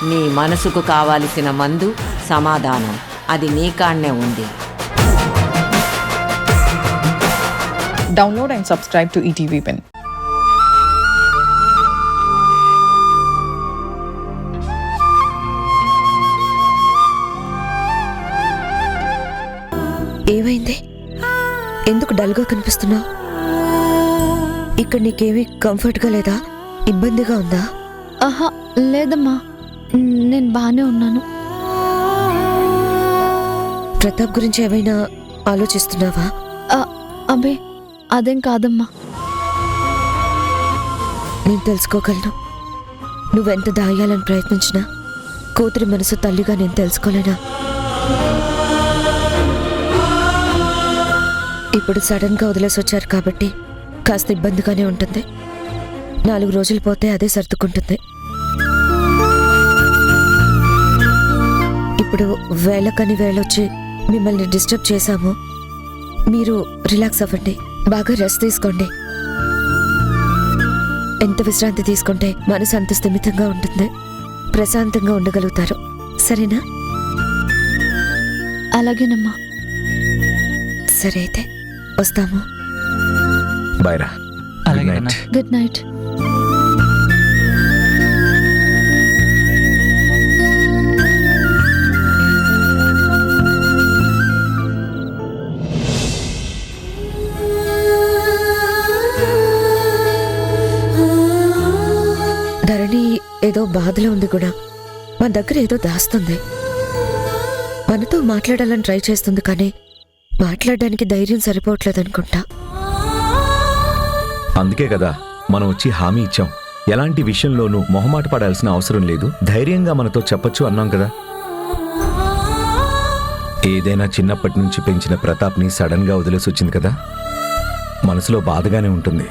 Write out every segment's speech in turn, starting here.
నీ మనసుకు కావాల్సిన మందు సమాధానం అది నీ కాడనే ఉంది. Download and subscribe to ETV Win. ఏమైంది? ఎందుకు డల్గా కనిపిస్తున్నావు? ఇక్కడ నీకేమీ కంఫర్ట్గా లేదా? ఇబ్బందిగా ఉందా? ఆహా లేదమ్మా, నేను బాగానే ఉన్నాను. ప్రతాప్ గురించి ఏమైనా ఆలోచిస్తున్నావా? అబ్బే అదేం కాదమ్మా. నేను తెలుసుకోగలను. నువ్వెంత దాయాలని ప్రయత్నించినా కూతురి మనసు తల్లిగా నేను తెలుసుకోలేనా? ఇప్పుడు సడన్గా వదిలేసి వచ్చారు కాబట్టి కాస్త ఇబ్బందిగానే ఉంటుంది. 4 రోజులు పోతే అదే సర్దుకుంటుంది. ఇప్పుడు వేళకని వేళొచ్చి మిమ్మల్ని డిస్టర్బ్ చేశాము. మీరు రిలాక్స్ అవ్వండి, బాగా రెస్ట్ తీసుకోండి. ఎంత విశ్రాంతి తీసుకుంటే మనసు అంత స్థిమితంగా ఉంటుంది, ప్రశాంతంగా ఉండగలుగుతారు. సరేనా? అలాగేనమ్మా. సరే అయితే వస్తాము. బాయ్ రా. Good night. Good night. Dharani ఏదో బాధలో ఉంది కూడా. మన దగ్గర ఏదో దాస్తుంది. మనతో మాట్లాడాలని ట్రై చేస్తుంది కానీ మాట్లాడడానికి ధైర్యం సరిపోవట్లేదనుకుంటా. అందుకే కదా మనం వచ్చి హామీ ఇచ్చాం. ఎలాంటి విషయంలోనూ మొహమాట పడాల్సిన అవసరం లేదు, ధైర్యంగా మనతో చెప్పొచ్చు అన్నాం కదా. ఏదైనా చిన్నప్పటి నుంచి పెంచిన ప్రతాప్ని సడన్ గా వదిలేసి వచ్చింది కదా. మనసులో బాధగానే ఉంటుంది.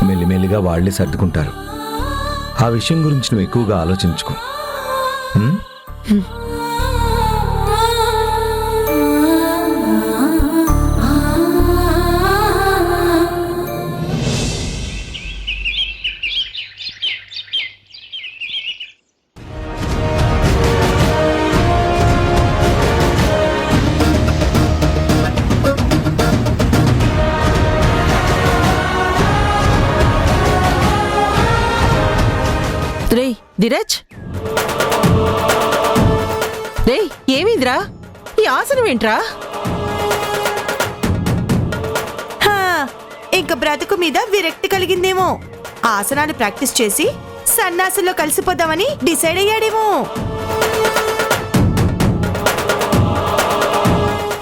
మెల్లిమెల్లిగా వాళ్లే సర్దుకుంటారు. ఆ విషయం గురించి నువ్వు ఎక్కువగా ఆలోచించుకో. ధీరజ్, రే ఏమిందిరా ఈ ఆసనం ఏంట్రా? ఇంక బ్రతుకు మీద విరక్తి కలిగిందేమో. ఆసనాలు ప్రాక్టీస్ చేసి సన్యాసుల్లో కలిసిపోదామని డిసైడ్ అయ్యాడేమో.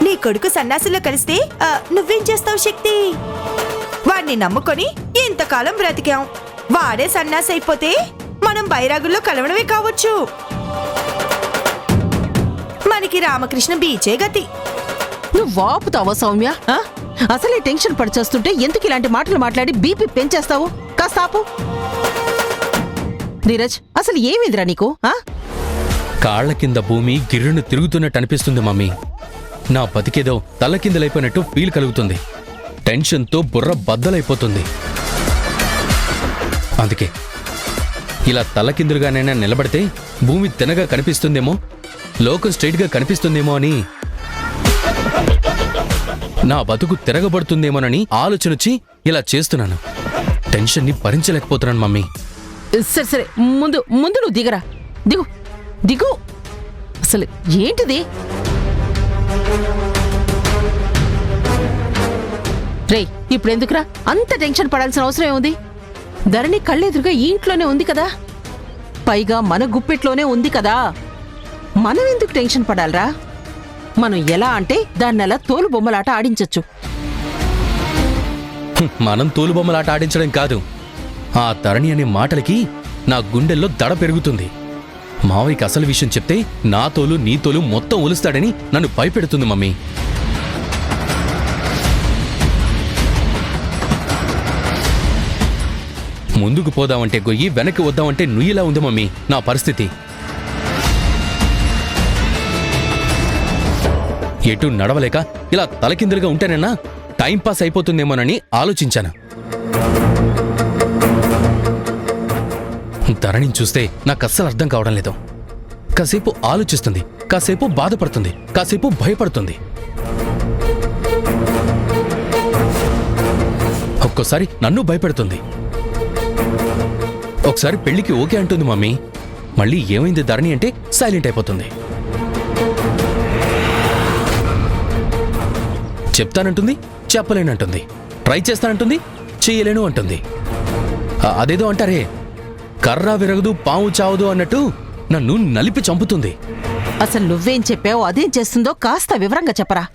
నీ కొడుకు సన్యాసుల్లో కలిస్తే నువ్వేం చేస్తావు శక్తి? వాడిని నమ్ముకొని ఇంతకాలం బ్రతికాం. వాడే సన్యాసి అయిపోతే మనం బైరాగుల్లో కలవడమే కావచ్చు. మనకి రామకృష్ణ బీచే గతి. నువ్వు వాపుతావా సౌమ్య? అసలే టెన్షన్ పడిచేస్తుంటే ఎందుకు ఇలాంటి మాటలు మాట్లాడి బీపీ పెంచేస్తావు? కాస్తాపు. ధీరజ్, అసలు ఏమిందిరా నీకు? కాళ్ల కింద భూమి గిర్రును తిరుగుతున్నట్టు అనిపిస్తుంది మమ్మీ. నా బతికేదో తలకిందలైపోయినట్టు ఫీల్ కలుగుతుంది. టెన్షన్తో బుర్ర బద్దలైపోతుంది. అందుకే ఇలా తలకిందులుగానైనా నిలబడితే భూమి తినగా కనిపిస్తుందేమో, లోకం స్ట్రైట్గా కనిపిస్తుందేమో అని, నా బతుకు తిరగబడుతుందేమోనని ఆలోచనొచ్చి ఇలా చేస్తున్నాను. టెన్షన్ని భరించలేకపోతున్నాను మమ్మీ. సరే సరే, ముందు ముందు నువ్వు దిగరా. దిగు దిగు. అసలు ఏంటిది? రేయ్, ఇప్పుడు ఎందుకురా అంత టెన్షన్ పడాల్సిన అవసరం ఏముంది? ధరణి కళ్ళెదురుగా ఈ ఇంట్లోనే ఉంది కదా, పైగా మన గుప్పెట్లోనే ఉంది కదా. మనం ఎందుకు టెన్షన్ పడాలరా? మనం ఎలా అంటే దాన్నెలా తోలు బొమ్మలాట ఆడించొచ్చు. మనం తోలుబొమ్మలాట ఆడించడం కాదు, ఆ ధరణి అనే మాటలకి నా గుండెల్లో దడ పెరుగుతుంది. మావయ్యకి అసలు విషయం చెప్తే నా తోలు నీ తోలు మొత్తం ఒలుస్తాడని నన్ను భయపెడుతుంది మమ్మీ. ముందుకు పోదామంటే గొయ్యి, వెనక్కి వద్దామంటే నుయ్యిలా ఉంది మమ్మీ నా పరిస్థితి. ఎటు నడవలేక ఇలా తలకిందులుగా ఉంటేనన్నా టైంపాస్ అయిపోతుందేమోనని ఆలోచించాను. ధరణిని చూస్తే నాకు అస్సలు అర్థం కావడం లేదు. కాసేపు ఆలోచిస్తుంది, కాసేపు బాధపడుతుంది, కాసేపు భయపడుతుంది. ఒక్కోసారి నన్ను భయపెడుతుంది. ఒకసారి పెళ్లికి ఓకే అంటుంది మమ్మీ, మళ్ళీ ఏమైంది ధరణి అంటే సైలెంట్ అయిపోతుంది. చెప్తానంటుంది, చెప్పలేనంటుంది. ట్రై చేస్తానంటుంది, చెయ్యలేను అంటుంది. అదేదో అంటారే, కర్ర విరగదు పాము చావదు అన్నట్టు నన్ను నలిపి చంపుతుంది. అసలు నువ్వేం చెప్పావో అదేం చేస్తుందో కాస్త వివరంగా చెప్పరా.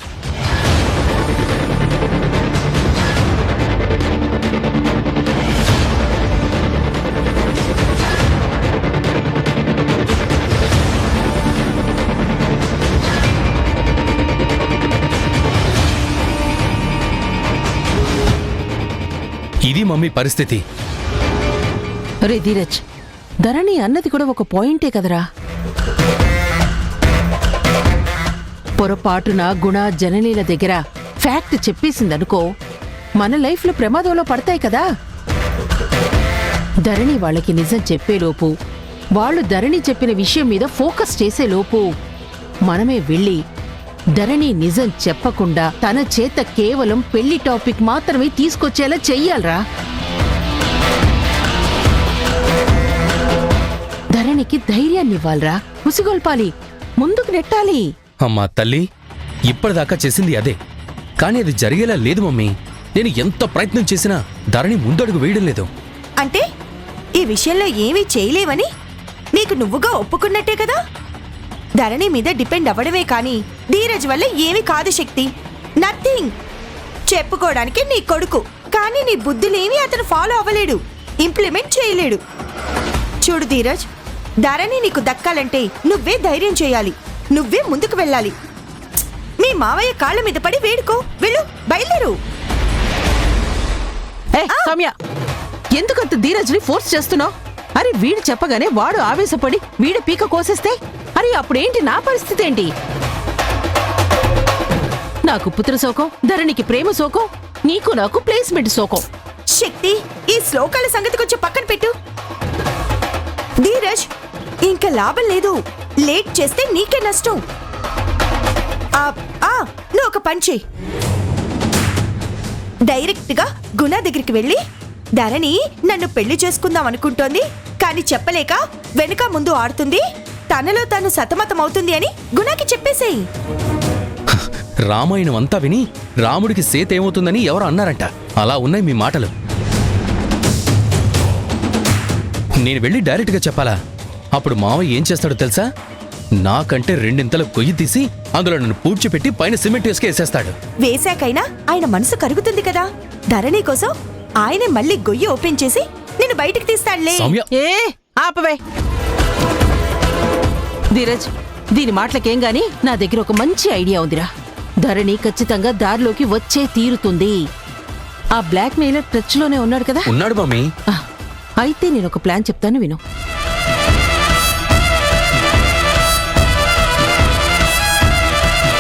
ఇది మమ్మీ పరిస్థితి. రే ధీరజ్, ధరణి అన్నది కూడా ఒక పాయింటే కదరా. పొరపాటున గుణ జననీల దగ్గర ఫ్యాక్ట్ చెప్పేసిందనుకో, మన లైఫ్లో ప్రమాదంలో పడతాయి కదా. ధరణి వాళ్ళకి నిజం చెప్పేలోపు, వాళ్ళు ధరణి చెప్పిన విషయం మీద ఫోకస్ చేసేలోపు మనమే వెళ్ళి ధరణి నిజం చెప్పకుండా తన చేత కేవలం పెళ్లి టాపిక్ మాత్రమే తీసుకొచ్చేలా చెయ్యాలరా. ధరణికి ధైర్యాన్నివ్వాలరా, ఉసిగొల్పాలి, ముందుకు నెట్టాలి. అమ్మా తల్లి, ఇప్పటిదాకా చేసింది అదే, కానీ అది జరిగేలా లేదు మమ్మీ. నేను ఎంత ప్రయత్నం చేసినా ధరణి ముందడుగు వేయడం లేదు. అంటే ఈ విషయంలో ఏమీ చేయలేవని నీకు నువ్వుగా ఒప్పుకున్నట్టే కదా. ధరణి మీద డిపెండ్ అవ్వడమే కానీ ధీరజ్ వల్ల ఏమీ కాదు శక్తి, నథింగ్. చెప్పుకోవడానికి నీ కొడుకు, కానీ నీ బుద్ధులేమీ అతను ఫాలో అవ్వలేడు, ఇంప్లిమెంట్ చేయలేడు. చూడు ధీరజ్, ధరణి నీకు దక్కాలంటే నువ్వే ధైర్యం చేయాలి, నువ్వే ముందుకు వెళ్ళాలి. మీ మావయ్య కాళ్ళ మీద పడి వేడుకో, వెళ్ళు, బయలుదేరు. సౌమ్య, ఎందుకంత ధీరజ్ని ఫోర్స్ చేస్తున్నావు? అరే వీడు చెప్పగానే వాడు ఆవేశపడి వీడి పీక కోసేస్తే అరే అప్పుడేంటి నా పరిస్థితి ఏంటి? నాకు పుత్ర శోకం, ధరణికి ప్రేమ శోకం, నీకు నాకు ప్లేస్మెంట్ శోకం. శక్తి, ఈ శ్లోకాల సంగతి కొంచెం పక్కన పెట్టు. ధీరజ్, ఇంకా లాభం లేదు, లేట్ చేస్తే నీకే నష్టం. నువ్వు ఒక పని చెయ్యి, డైరెక్ట్ గా గుణ దగ్గరికి వెళ్ళి, ధరణి నన్ను పెళ్లి చేసుకుందాం అనుకుంటోంది, కానీ చెప్పలేక వెనుక ముందు ఆడుతుంది, తనలో తాను సతమతం అవుతుంది అని గుణకి చెప్పేసేయి. రామాయణం అంతా విని రాముడికి సేత ఏమవుతుందని ఎవరు అన్నారంట. అలా ఉన్నాయి మీ మాటలు. నేను వెళ్ళి డైరెక్ట్గా చెప్పాలా? అప్పుడు మావయ్య ఏం చేస్తాడో తెలుసా? నాకంటే రెండింతల కొయ్యి తీసి అందులో నన్ను పూడ్చిపెట్టి పైన సిమెంట్ వేసేస్తాడు. వేశాకైనా ఆయన మనసు కరుగుతుంది కదా. ధరణి కోసం ఆయనే మళ్ళీ గొయ్యి ఓపెన్ చేసి నిన్ను బయటికి తీస్తాడులే. సౌమ్య, ఏ ఆపవే ధీరజ్, దీని మాటలకేం గాని నా దగ్గర ఒక మంచి ఐడియా ఉందిరా. ధరణి ఖచ్చితంగా దారిలోకి వచ్చే తీరుతుంది. ఆ బ్లాక్ మెయిలర్ టచ్ లోనే ఉన్నాడు కదా. ఉన్నాడు మమ్మీ. అయితే నేను ఒక ప్లాన్ చెప్తాను, విను.